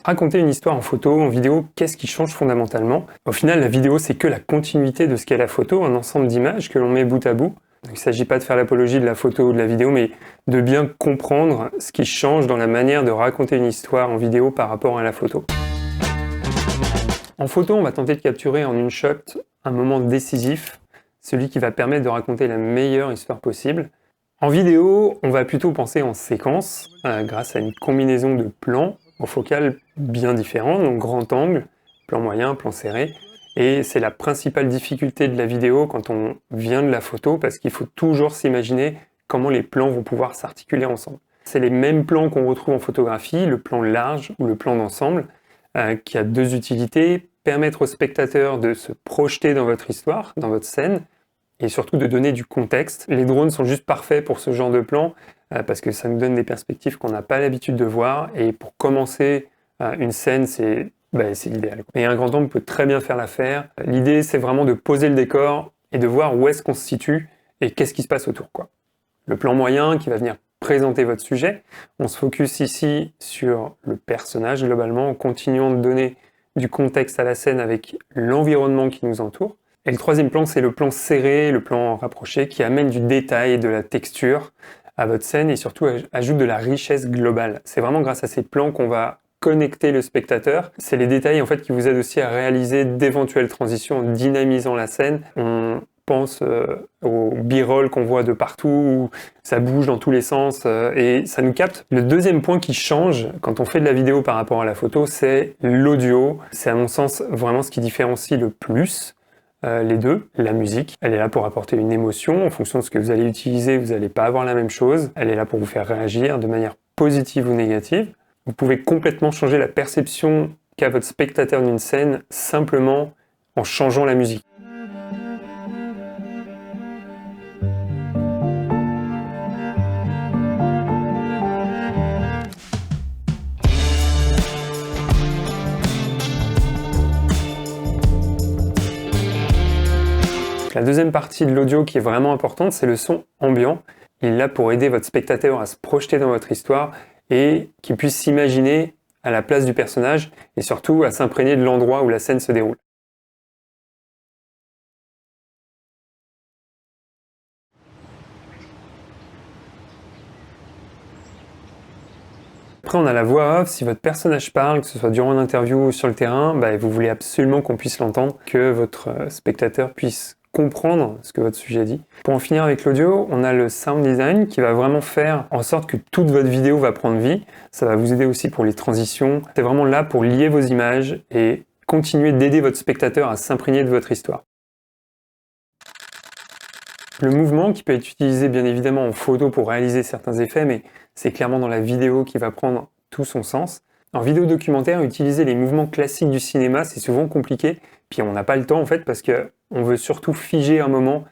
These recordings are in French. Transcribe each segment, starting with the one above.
Raconter une histoire en photo, en vidéo, qu'est-ce qui change fondamentalement? Au final, la vidéo, c'est que la continuité de ce qu'est la photo, un ensemble d'images que l'on met bout à bout. Donc, il ne s'agit pas de faire l'apologie de la photo ou de la vidéo, mais de bien comprendre ce qui change dans la manière de raconter une histoire en vidéo par rapport à la photo. En photo, on va tenter de capturer en une shot un moment décisif, celui qui va permettre de raconter la meilleure histoire possible. En vidéo, on va plutôt penser en séquence, grâce à une combinaison de plans en focale bien différents, donc grand angle, plan moyen, plan serré. Et c'est la principale difficulté de la vidéo quand on vient de la photo, parce qu'il faut toujours s'imaginer comment les plans vont pouvoir s'articuler ensemble. C'est les mêmes plans qu'on retrouve en photographie, le plan large ou le plan d'ensemble, qui a deux utilités: permettre au spectateur de se projeter dans votre histoire, dans votre scène, et surtout de donner du contexte. Les drones sont juste parfaits pour ce genre de plan, parce que ça nous donne des perspectives qu'on n'a pas l'habitude de voir, et pour commencer une scène, c'est l'idéal. Et un grand angle peut très bien faire l'affaire. L'idée, c'est vraiment de poser le décor et de voir où est-ce qu'on se situe et qu'est-ce qui se passe autour, quoi. Le plan moyen qui va venir présenter votre sujet. On se focus ici sur le personnage globalement, en continuant de donner du contexte à la scène avec l'environnement qui nous entoure. Et le troisième plan, c'est le plan serré, le plan rapproché, qui amène du détail et de la texture à votre scène et surtout ajoute de la richesse globale. C'est vraiment grâce à ces plans qu'on va connecter le spectateur. C'est les détails en fait qui vous aident aussi à réaliser d'éventuelles transitions en dynamisant la scène. On pense au b-roll qu'on voit de partout, où ça bouge dans tous les sens et ça nous capte. Le deuxième point qui change quand on fait de la vidéo par rapport à la photo, c'est l'audio. C'est à mon sens vraiment ce qui différencie le plus les deux. La musique, elle est là pour apporter une émotion. En fonction de ce que vous allez utiliser, vous n'allez pas avoir la même chose. Elle est là pour vous faire réagir de manière positive ou négative. Vous pouvez complètement changer la perception qu'a votre spectateur d'une scène simplement en changeant la musique. La deuxième partie de l'audio qui est vraiment importante, c'est le son ambiant. Il est là pour aider votre spectateur à se projeter dans votre histoire et qu'il puisse s'imaginer à la place du personnage et surtout à s'imprégner de l'endroit où la scène se déroule. Après, on a la voix off. Si votre personnage parle, que ce soit durant une interview ou sur le terrain, vous voulez absolument qu'on puisse l'entendre, que votre spectateur puisse comprendre ce que votre sujet dit. Pour en finir avec l'audio, on a le sound design qui va vraiment faire en sorte que toute votre vidéo va prendre vie. Ça va vous aider aussi pour les transitions. C'est vraiment là pour lier vos images et continuer d'aider votre spectateur à s'imprégner de votre histoire. Le mouvement qui peut être utilisé bien évidemment en photo pour réaliser certains effets, mais c'est clairement dans la vidéo qui va prendre tout son sens. En vidéo documentaire, utiliser les mouvements classiques du cinéma, c'est souvent compliqué, puis on n'a pas le temps en fait parce qu'on veut surtout figer un moment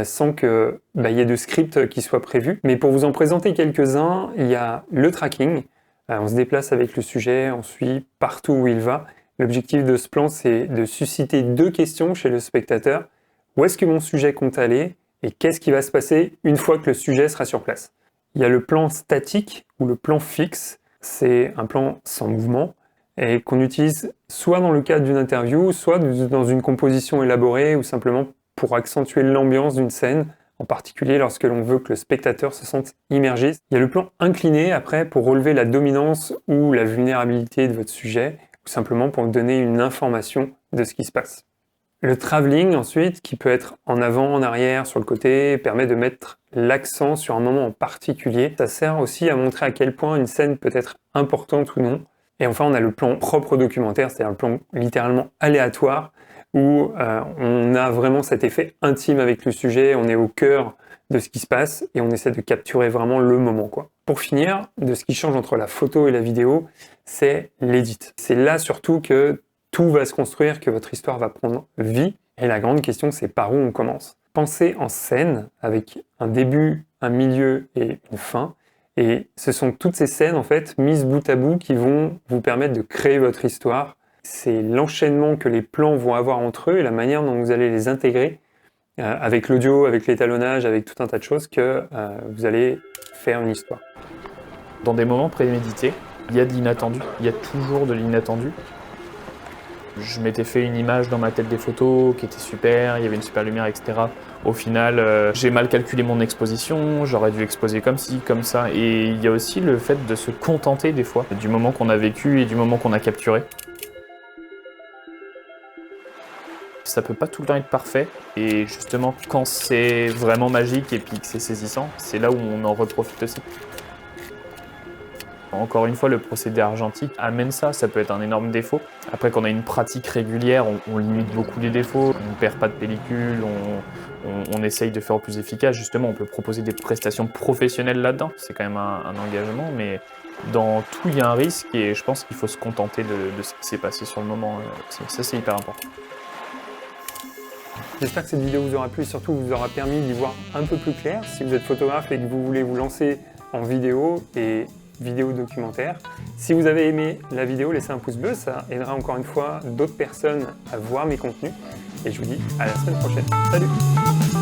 sans qu'il y ait de script qui soit prévu. Mais pour vous en présenter quelques-uns, il y a le tracking. On se déplace avec le sujet, on suit partout où il va. L'objectif de ce plan, c'est de susciter deux questions chez le spectateur. Où est-ce que mon sujet compte aller et qu'est-ce qui va se passer une fois que le sujet sera sur place? Il y a le plan statique ou le plan fixe. C'est un plan sans mouvement et qu'on utilise soit dans le cadre d'une interview, soit dans une composition élaborée ou simplement pour accentuer l'ambiance d'une scène, en particulier lorsque l'on veut que le spectateur se sente immergé. Il y a le plan incliné après pour relever la dominance ou la vulnérabilité de votre sujet ou simplement pour donner une information de ce qui se passe. Le travelling ensuite, qui peut être en avant, en arrière, sur le côté, permet de mettre l'accent sur un moment en particulier. Ça sert aussi à montrer à quel point une scène peut être importante ou non. Et enfin, on a le plan propre documentaire, c'est-à-dire le plan littéralement aléatoire, où on a vraiment cet effet intime avec le sujet, on est au cœur de ce qui se passe et on essaie de capturer vraiment le moment, quoi. Pour finir, de ce qui change entre la photo et la vidéo, c'est l'edit. C'est là surtout que tout va se construire, que votre histoire va prendre vie. Et la grande question, c'est par où on commence. Pensez en scène avec un début, un milieu et une fin. Et ce sont toutes ces scènes, en fait, mises bout à bout qui vont vous permettre de créer votre histoire. C'est l'enchaînement que les plans vont avoir entre eux et la manière dont vous allez les intégrer avec l'audio, avec l'étalonnage, avec tout un tas de choses que vous allez faire une histoire. Dans des moments prémédités, Il y a de l'inattendu, il y a toujours de l'inattendu. Je m'étais fait une image dans ma tête des photos qui était super, il y avait une super lumière, etc. Au final, j'ai mal calculé mon exposition, j'aurais dû exposer comme ci, comme ça. Et il y a aussi le fait de se contenter des fois du moment qu'on a vécu et du moment qu'on a capturé. Ça peut pas tout le temps être parfait. Et justement, quand c'est vraiment magique et puis que c'est saisissant, c'est là où on en reprofite aussi. Encore une fois, le procédé argentique amène ça, ça peut être un énorme défaut. Après, quand on a une pratique régulière, on limite beaucoup les défauts, on ne perd pas de pellicule, on essaye de faire au plus efficace. Justement, on peut proposer des prestations professionnelles là-dedans, c'est quand même un engagement, mais dans tout, il y a un risque et je pense qu'il faut se contenter de ce qui s'est passé sur le moment. Ça, c'est hyper important. J'espère que cette vidéo vous aura plu et surtout vous aura permis d'y voir un peu plus clair si vous êtes photographe et que vous voulez vous lancer en vidéo et vidéo documentaire. Si vous avez aimé la vidéo, laissez un pouce bleu, ça aidera encore une fois d'autres personnes à voir mes contenus. Et je vous dis à la semaine prochaine. Salut!